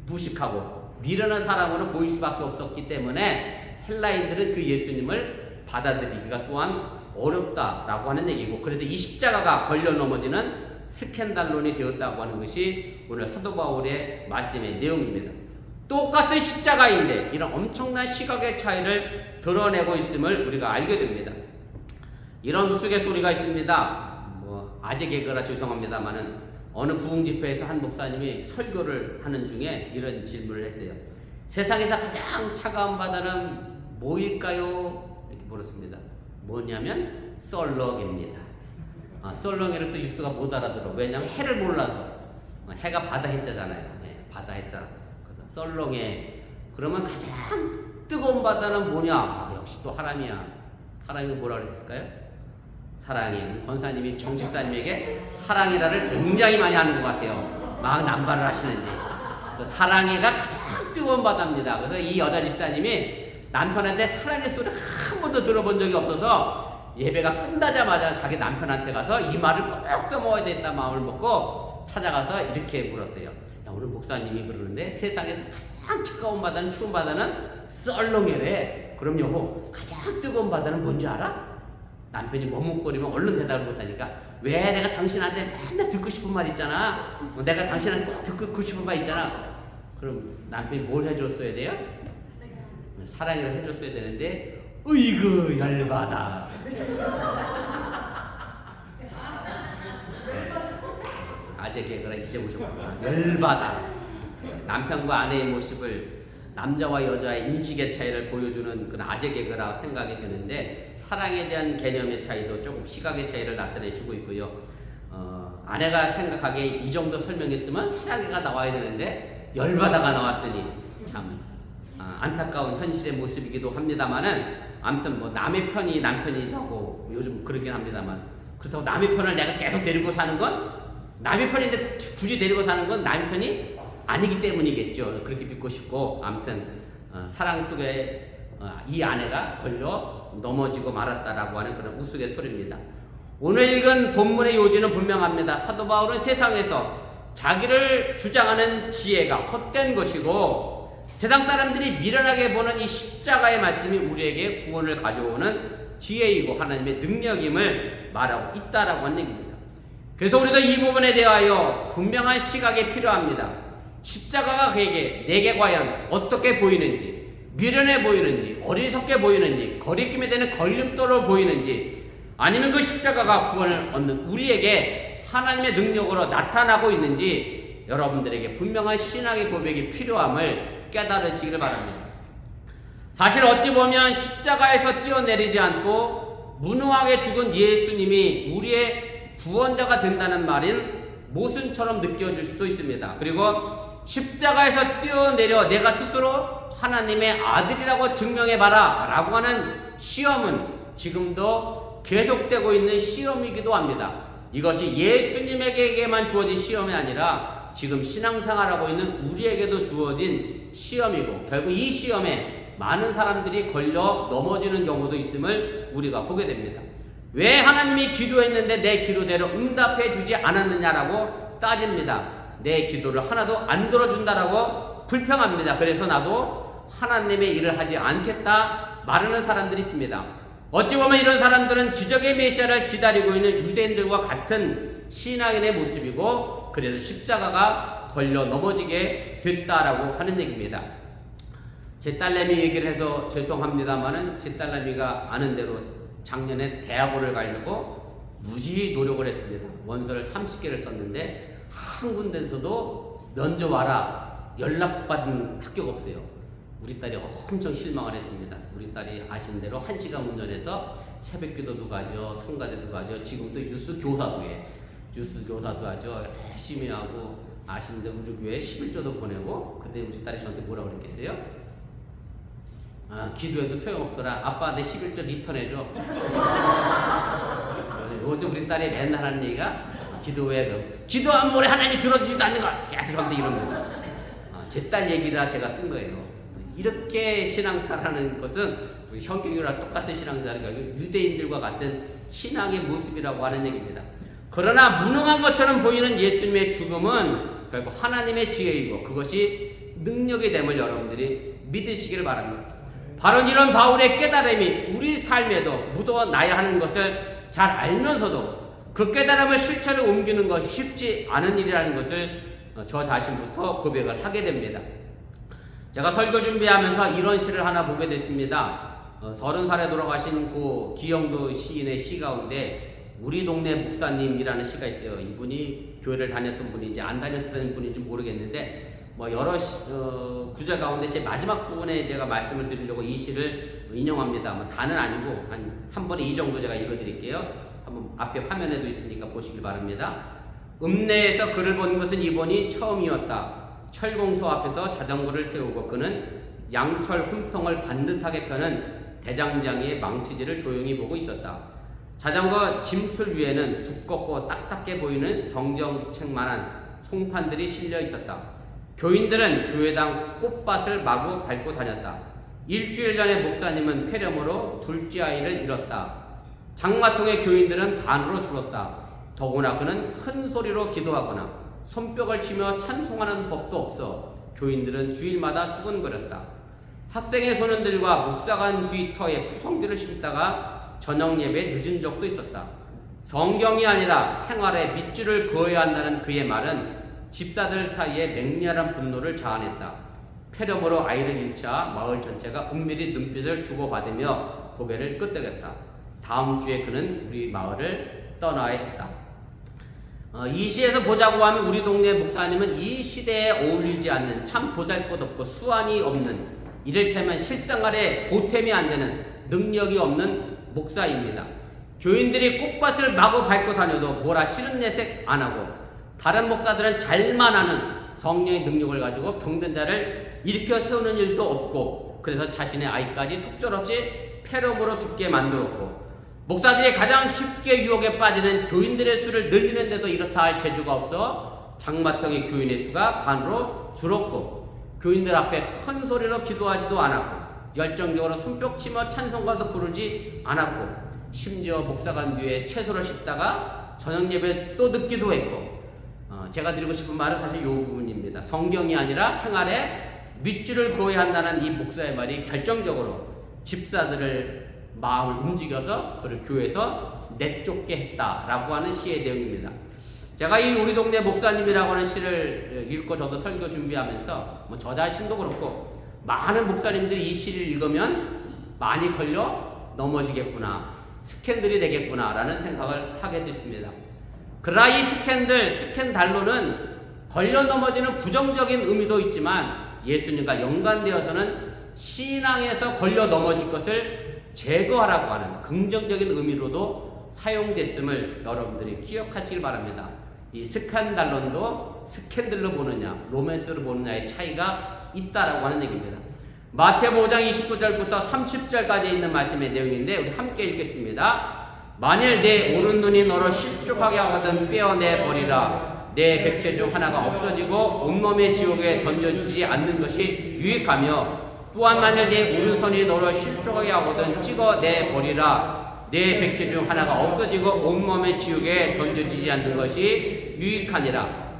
무식하고 미련한 사람으로 보일 수밖에 없었기 때문에 헬라인들은 그 예수님을 받아들이기가 또한 어렵다라고 하는 얘기고, 그래서 이 십자가가 걸려 넘어지는 스캔달론이 되었다고 하는 것이 오늘 사도 바울의 말씀의 내용입니다. 똑같은 십자가인데 이런 엄청난 시각의 차이를 드러내고 있음을 우리가 알게 됩니다. 이런 우스갯소리가 있습니다. 아재 개그라 죄송합니다만은 어느 부흥집회에서 한 목사님이 설교를 하는 중에 이런 질문을 했어요. 세상에서 가장 차가운 바다는 뭐일까요? 이렇게 물었습니다. 뭐냐면 썰렁입니다. 썰렁이를 또 유스가 못 알아들어. 왜냐면 해를 몰라서. 해가 바다 해자잖아요. 바다 해자. 그래서 썰렁해. 그러면 가장 뜨거운 바다는 뭐냐? 역시 또 하람이야. 하람이가 뭐라 그랬을까요? 사랑이. 우리 권사님이 정집사님에게 사랑이라를 굉장히 많이 하는 것 같아요. 막 남발을 하시는지. 사랑이가 가장 뜨거운 바다입니다. 그래서 이 여자 집사님이 남편한테 사랑의 소리를 한 번도 들어본 적이 없어서 예배가 끝나자마자 자기 남편한테 가서 이 말을 꼭 써먹어야 된다 마음을 먹고 찾아가서 이렇게 물었어요. 야, 오늘 목사님이 그러는데 세상에서 가장 차가운 바다는, 추운 바다는 썰렁이래. 그럼 여보, 가장 뜨거운 바다는 뭔지 알아? 남편이 머뭇거리면 얼른 대답을 못하니까, 왜 내가 당신한테 맨날 듣고 싶은 말 있잖아. 내가 당신한테 꼭 듣고 싶은 말 있잖아. 그럼 남편이 뭘 해줬어야 돼요? 사랑을 해줬어야 되는데, 으이그 열받아. 아재 개그라 이제 오셨구나. 열받아. 남편과 아내의 모습을, 남자와 여자의 인식의 차이를 보여주는 그런 아재 개그라 생각이 드는데, 사랑에 대한 개념의 차이도 조금 시각의 차이를 나타내주고 있고요. 아내가 생각하기에 이 정도 설명했으면 사랑해가 나와야 되는데 열받아가 나왔으니 참 안타까운 현실의 모습이기도 합니다만은, 아무튼 남의 편이 남편이라고 요즘 그러긴 합니다만, 그렇다고 남의 편을 내가 계속 데리고 사는 건, 남의 편인데 굳이 데리고 사는 건 남의 편이 아니기 때문이겠죠. 그렇게 믿고 싶고, 아무튼 사랑 속에 이 아내가 걸려 넘어지고 말았다라고 하는 그런 우스갯소리입니다. 오늘 읽은 본문의 요지는 분명합니다. 사도 바울은 세상에서 자기를 주장하는 지혜가 헛된 것이고, 세상 사람들이 미련하게 보는 이 십자가의 말씀이 우리에게 구원을 가져오는 지혜이고 하나님의 능력임을 말하고 있다라고 하는 얘기입니다. 그래서 우리도 이 부분에 대하여 분명한 시각이 필요합니다. 십자가가 내게 과연 어떻게 보이는지, 미련해 보이는지, 어리석게 보이는지, 거리낌이 되는 걸림돌로 보이는지, 아니면 그 십자가가 구원을 얻는 우리에게 하나님의 능력으로 나타나고 있는지, 여러분들에게 분명한 신앙의 고백이 필요함을 깨달으시기를 바랍니다. 사실 어찌 보면 십자가에서 뛰어내리지 않고 무능하게 죽은 예수님이 우리의 구원자가 된다는 말인 모순처럼 느껴질 수도 있습니다. 그리고 십자가에서 뛰어내려 내가 스스로 하나님의 아들이라고 증명해봐라 라고 하는 시험은 지금도 계속되고 있는 시험이기도 합니다. 이것이 예수님에게만 주어진 시험이 아니라 지금 신앙생활하고 있는 우리에게도 주어진 시험이고, 결국 이 시험에 많은 사람들이 걸려 넘어지는 경우도 있음을 우리가 보게 됩니다. 왜 하나님이 기도했는데 내 기도대로 응답해 주지 않았느냐라고 따집니다. 내 기도를 하나도 안 들어준다라고 불평합니다. 그래서 나도 하나님의 일을 하지 않겠다 말하는 사람들이 있습니다. 어찌 보면 이런 사람들은 기적의 메시아를 기다리고 있는 유대인들과 같은 신앙인의 모습이고 그래서 십자가가 걸려 넘어지게 됐다라고 하는 얘기입니다. 제 딸내미 얘기를 해서 죄송합니다만은 제 딸내미가 아는 대로 작년에 대학원을 가려고 무지 노력을 했습니다. 원서를 30개를 썼는데 한 군데에서도 면접 와라 연락받은 학교가 없어요. 우리 딸이 엄청 실망을 했습니다. 우리 딸이 아시는 대로 1시간 운전해서 새벽기도도 가죠, 성가대도 가죠. 지금 또 유스 교사도 해. 유스 교사도 하죠. 열심히 하고 아시는 대로 우리 교회에 11조도 보내고. 근데 우리 딸이 저한테 뭐라고 그랬겠어요? 기도해도 소용없더라. 아빠 내 11조 리턴해줘. 요즘 우리 딸이 맨날 하는 얘기가 기도해. 기도하면 우리 하나님 들어주지도 않는 거야. 계속 저한테 이런 거예요. 제 딸 얘기라 제가 쓴 거예요. 이렇게 신앙사라는 것은 우리 성경이랑 똑같은 신앙사가 유대인들과 같은 신앙의 모습이라고 하는 얘기입니다. 그러나 무능한 것처럼 보이는 예수님의 죽음은 결국 하나님의 지혜이고 그것이 능력이 됨을 여러분들이 믿으시기를 바랍니다. 바로 이런 바울의 깨달음이 우리 삶에도 묻어나야 하는 것을 잘 알면서도 그 깨달음을 실천에 옮기는 것이 쉽지 않은 일이라는 것을 저 자신부터 고백을 하게 됩니다. 제가 설교 준비하면서 이런 시를 하나 보게 됐습니다. 30살에 돌아가신 그 기영도 시인의 시 가운데 우리 동네 목사님이라는 시가 있어요. 이분이 교회를 다녔던 분인지 안 다녔던 분인지 모르겠는데 여러 구절 가운데 제 마지막 부분에 제가 말씀을 드리려고 이 시를 인용합니다. 다는 아니고 한 3분의 2 정도 제가 읽어드릴게요. 한번 앞에 화면에도 있으니까 보시길 바랍니다. 읍내에서 그를 본 것은 이번이 처음이었다. 철공소 앞에서 자전거를 세우고 그는 양철 홈통을 반듯하게 펴는 대장장이의 망치질을 조용히 보고 있었다. 자전거 짐틀 위에는 두껍고 딱딱해 보이는 정경책만한 송판들이 실려 있었다. 교인들은 교회당 꽃밭을 마구 밟고 다녔다. 일주일 전에 목사님은 폐렴으로 둘째 아이를 잃었다. 장마통의 교인들은 반으로 줄었다. 더구나 그는 큰 소리로 기도하거나 손뼉을 치며 찬송하는 법도 없어 교인들은 주일마다 수근거렸다. 학생의 소년들과 목사관 뒤터에 푸성귀를 심다가 저녁 예배 늦은 적도 있었다. 성경이 아니라 생활에 밑줄을 그어야 한다는 그의 말은 집사들 사이에 맹렬한 분노를 자아냈다. 폐렴으로 아이를 잃자 마을 전체가 은밀히 눈빛을 주고받으며 고개를 끄덕였다. 다음 주에 그는 우리 마을을 떠나야 했다. 이 시에서 보자고 하면 우리 동네 목사님은 이 시대에 어울리지 않는 참 보잘것없고 수완이 없는 이를테면 실생활에 보탬이 안 되는 능력이 없는 목사입니다. 교인들이 꽃밭을 마구 밟고 다녀도 뭐라 싫은 내색 안 하고 다른 목사들은 잘만 하는 성령의 능력을 가지고 병든 자를 일으켜 세우는 일도 없고 그래서 자신의 아이까지 속절없이 폐렴으로 죽게 만들었고 목사들이 가장 쉽게 유혹에 빠지는 교인들의 수를 늘리는데도 이렇다 할 재주가 없어 장마통의 교인의 수가 반으로 줄었고 교인들 앞에 큰 소리로 기도하지도 않았고 열정적으로 손뼉치며 찬송가도 부르지 않았고 심지어 목사관 뒤에 채소를 씹다가 저녁 예배 또 듣기도 했고 제가 드리고 싶은 말은 사실 이 부분입니다. 성경이 아니라 생활에 밑줄을 그어야 한다는 이 목사의 말이 결정적으로 집사들을 마음을 움직여서 그를 교회에서 내쫓게 했다라고 하는 시의 내용입니다. 제가 이 우리 동네 목사님이라고 하는 시를 읽고 저도 설교 준비하면서 저 자신도 그렇고 많은 목사님들이 이 시를 읽으면 많이 걸려 넘어지겠구나, 스캔들이 되겠구나 라는 생각을 하게 됐습니다. 그러나 이 스캔달로는 걸려 넘어지는 부정적인 의미도 있지만 예수님과 연관되어서는 신앙에서 걸려 넘어질 것을 제거하라고 하는 긍정적인 의미로도 사용됐음을 여러분들이 기억하시길 바랍니다. 이 스칸달론도 스캔들로 보느냐 로맨스로 보느냐의 차이가 있다라고 하는 얘기입니다. 마태복음 5장 29절부터 30절까지 있는 말씀의 내용인데 우리 함께 읽겠습니다. 만일 내 오른눈이 너를 실족하게 하거든 빼어내버리라. 내 백체 중 하나가 없어지고 온몸의 지옥에 던져지지 않는 것이 유익하며 또한 만일 내 오른손이 너를 실족하게 하거든 찍어내버리라. 내 백체 중 하나가 없어지고 온몸의 지옥에 던져지지 않는 것이 유익하니라.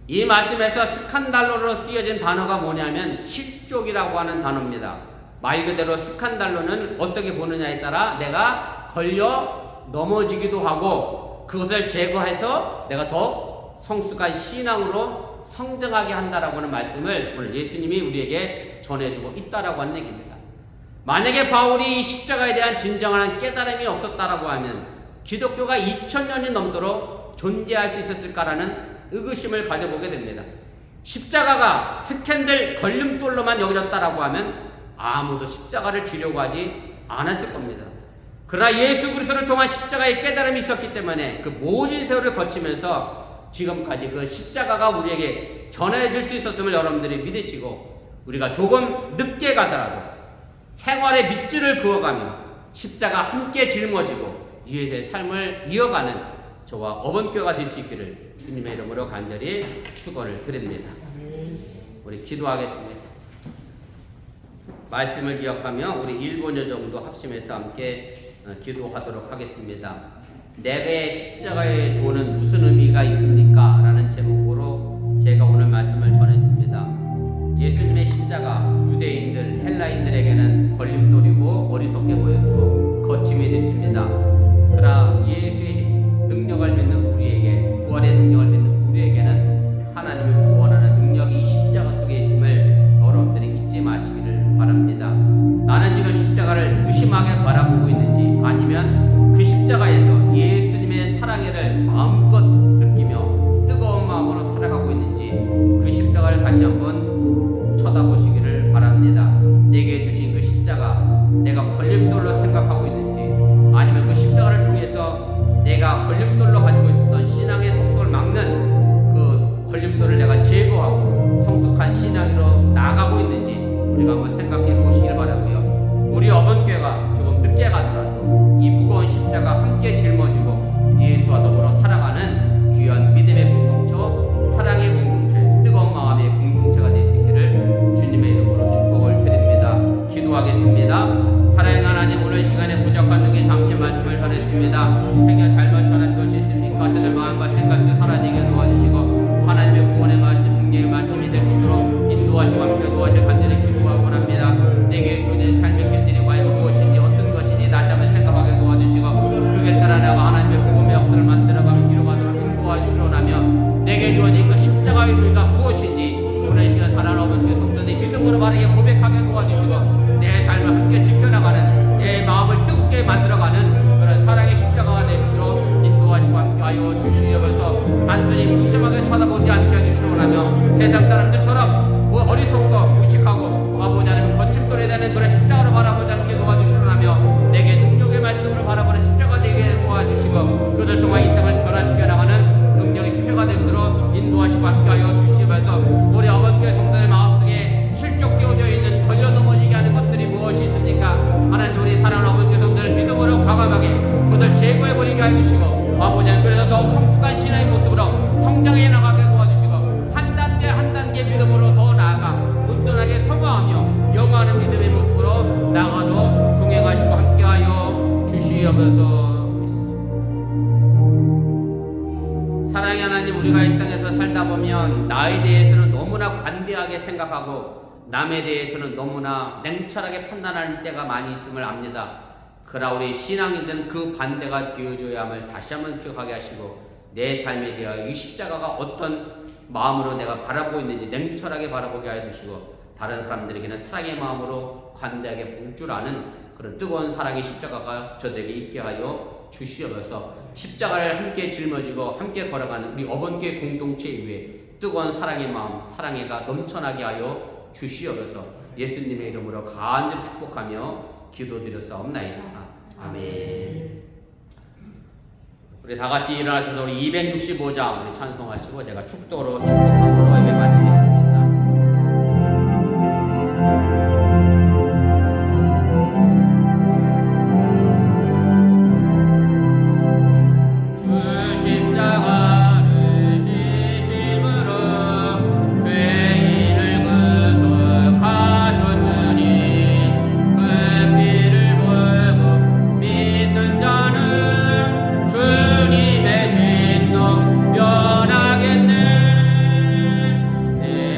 이 말씀에서 스칸달로로 쓰여진 단어가 뭐냐면 실족이라고 하는 단어입니다. 말 그대로 스칸달로는 어떻게 보느냐에 따라 내가 걸려 넘어지기도 하고 그것을 제거해서 내가 더 성숙한 신앙으로 성장하게 한다라고 하는 말씀을 오늘 예수님이 우리에게 전해주고 있다라고 하는 얘기입니다. 만약에 바울이 이 십자가에 대한 진정한 깨달음이 없었다라고 하면 기독교가 2000년이 넘도록 존재할 수 있었을까라는 의구심을 가져보게 됩니다. 십자가가 스캔들 걸림돌로만 여겨졌다라고 하면 아무도 십자가를 지려고 하지 않았을 겁니다. 그러나 예수 그리스도를 통한 십자가의 깨달음이 있었기 때문에 그 모진 세월을 거치면서 지금까지 그 십자가가 우리에게 전해질 수 있었음을 여러분들이 믿으시고, 우리가 조금 늦게 가더라도 생활의 밑줄을 그어가며 십자가 함께 짊어지고 예수의 삶을 이어가는 저와 어번교가 될 수 있기를 주님의 이름으로 간절히 축원을 드립니다. 우리 기도하겠습니다. 말씀을 기억하며 우리 1분여 정도 합심해서 함께 기도하도록 하겠습니다. 내게 십자가에 도는 무슨 의미가 있습니까? 라는 제목으로 제가 오늘 말씀을 전했습니다. 예수님의 십자가 유대인들, 헬라인들에게는 걸림돌이고 어리석게 보였고 거침이 됐습니다. 그러나 예수의 능력을 믿는 우리에게, 부활의 능력을 믿는 우리에게는 하나님을 구원하는 능력이 이 십자가 속에 있음을 여러분들이 잊지 마시기를 바랍니다. 나는 지금 십자가를 무심하게 바라보고 있는지, 아니면 그 십자가에서 예수님의 사랑을 마음껏 느끼며 뜨거운 마음으로 살아가고 있는지 그 십자가를 다시 한번 쳐다보시기를 바랍니다. 내게 주신 그 십자가 내가 걸림돌로 생각하고 있는지, 아니면 그 십자가를 통해서 내가 걸림돌로 가지고 있던 신앙의 성숙을 막는 그 걸림돌을 내가 제거하고 성숙한 신앙으로 나아가고 있는지 우리가 한번 생각해 보시길 바라고요. 우리 어번교회가 조금 늦게 가더라도 이 무거운 십자가 함께 짊어지고 예수와 더불어 살아가는 귀한 믿음의 공동체, 사랑의 공동체, 뜨거운 마음의 공동체가 될 수 있기를 주님의 이름으로 축복을 드립니다. 기도하겠습니다. 사랑의 하나님, 오늘 시간에 부족한 중에 잠시 말씀을 전했습니다. 행여 잘못 전한 것이 있습니까? 저들 마음과 생각을 살아내게 도와주시고 하나님의 구원의 말씀, 능력의 말씀이 될 수 있도록 인도하시고 함께 도와주실 간절히 기도하고 합니다. 내게 주는 삶의 길들이 과연 무엇인지, 어떤 것인지 다시 한번 생각하게 도와주시고 그길 따라 나가 하나님의 복음의 역사를 만들어가며 이루가도록 인도하시오라며, 내게 주어진 그 십자가의 의미가 무엇인지 오늘 시간 살아나는 어머니의 성도들이 믿음으로 바르게 고백하게 도와주시고 내 삶을 함께 지켜나가는, 내 마음을 뜨겁게 만들어가는 그런 사랑의 십자가가 될 수 있도록 인도하시고 함께하여 주시옵소서. 단순히 무심하게 쳐다보지 않게 해주시오라며 세상 사람들처럼 어리석고 무식하고 아버지 하나님 거침돌이 되는 그런 십자가로 바라보지 않게 도와주시오라며 내게 능력의 말씀으로 바라보는 십자가 되게 도와주시고 그들 통한 이 땅을 변화시켜 나가는 능력의 십자가 될 수 있도록 인도하시고 함께하여 주시옵소서. 우리 어머니의 성도들 마음속에 실족되어져 있는 걸려 넘어지게 하는 것들이 무엇이 있습니까? 하나님, 우리 사랑하는 어머니의 성도들 믿음으로 과감하게 그들 제거해버리게 해주시고 아버지 하나님, 그래서 더욱 성숙한 신앙의 모습으로 성장해 나가게 도와주시고 한 단계 한 단계 믿음으로 더 나아가 온전하게 성화하며 영화하는 믿음의 모습으로 나아가도 동행하시고 함께하여 주시옵소서. 사랑의 하나님, 우리가 이 땅에서 살다 보면 나에 대해서는 너무나 관대하게 생각하고 남에 대해서는 너무나 냉철하게 판단하는 때가 많이 있음을 압니다. 그러나 우리 신앙인들은 그 반대가 되어줘야 함을 다시 한번 기억하게 하시고 내 삶에 대하여 이 십자가가 어떤 마음으로 내가 바라보고 있는지 냉철하게 바라보게 하여 주시고 다른 사람들에게는 사랑의 마음으로 관대하게 볼 줄 아는 그런 뜨거운 사랑의 십자가가 저들에게 있게 하여 주시옵소서. 십자가를 함께 짊어지고 함께 걸어가는 우리 어번교회 공동체 위에 뜨거운 사랑의 마음, 사랑의가 넘쳐나게 하여 주시옵소서. 예수님의 이름으로 간절히 축복하며 기도드렸사옵나이다. 아멘. 우리 다 같이 일어나셔서 우리 265장 우리 찬송하시고 제가 축도로 축복함으로 예배 마치겠습니다. 내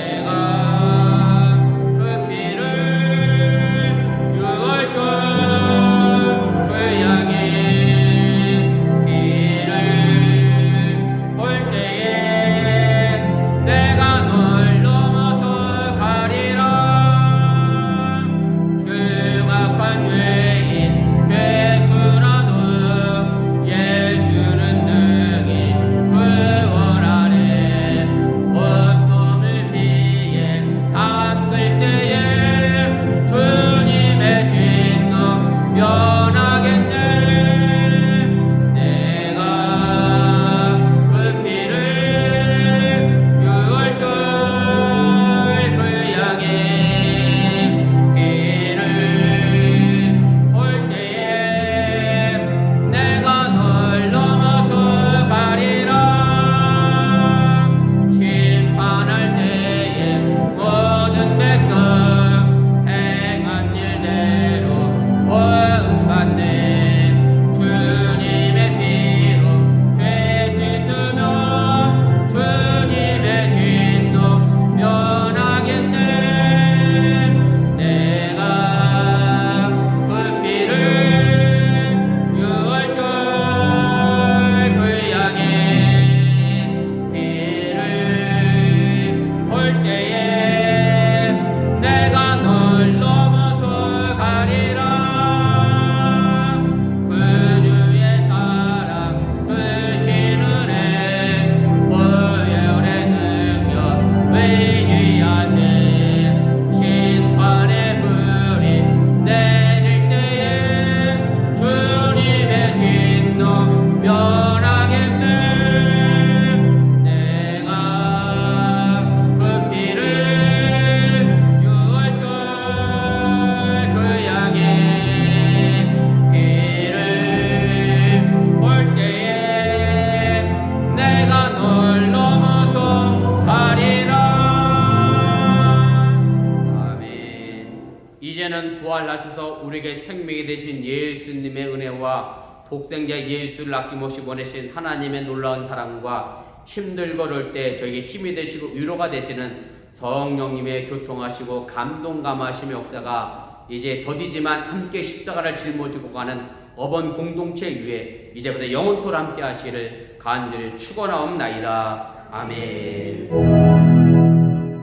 이제는 부활하셔서 우리에게 생명이 되신 예수님의 은혜와 독생자 예수를 아낌없이 보내신 하나님의 놀라운 사랑과 힘들고 어려울 때 저에게 힘이 되시고 위로가 되시는 성령님의 교통하시고 감동감하심의 역사가 이제 더디지만 함께 십자가를 짊어지고 가는 어번 공동체 위에 이제부터 영원토록 함께 하시기를 간절히 축원하옵나이다. 아멘.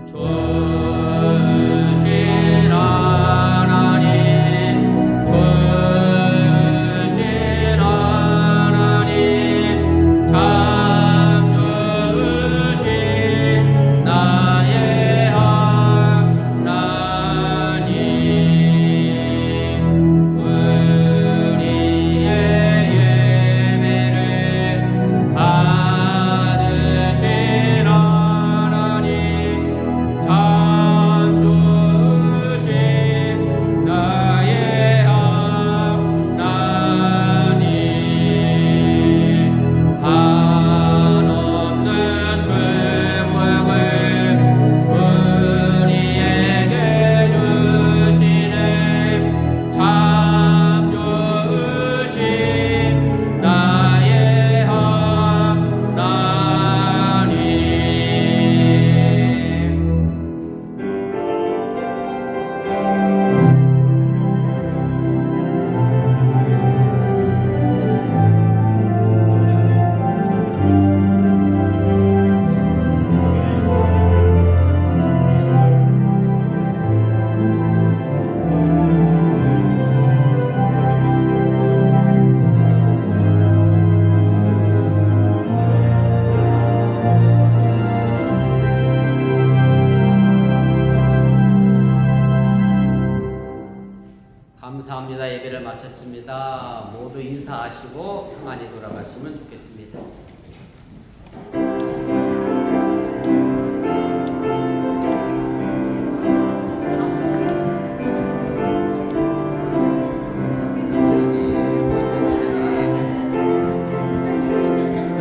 주신 하나님, 주신 하나님, 참 주신 나의 하나님, 우리의 예배를 받으신 하나님, 참 주신 나의 하나님, 한없는 축복을 우리에게 주시네. 참 주신 나의 하나님. 감사합니다. 예배를 마쳤습니다. 모두 인사하시고 평안히 돌아가시면 좋겠습니다.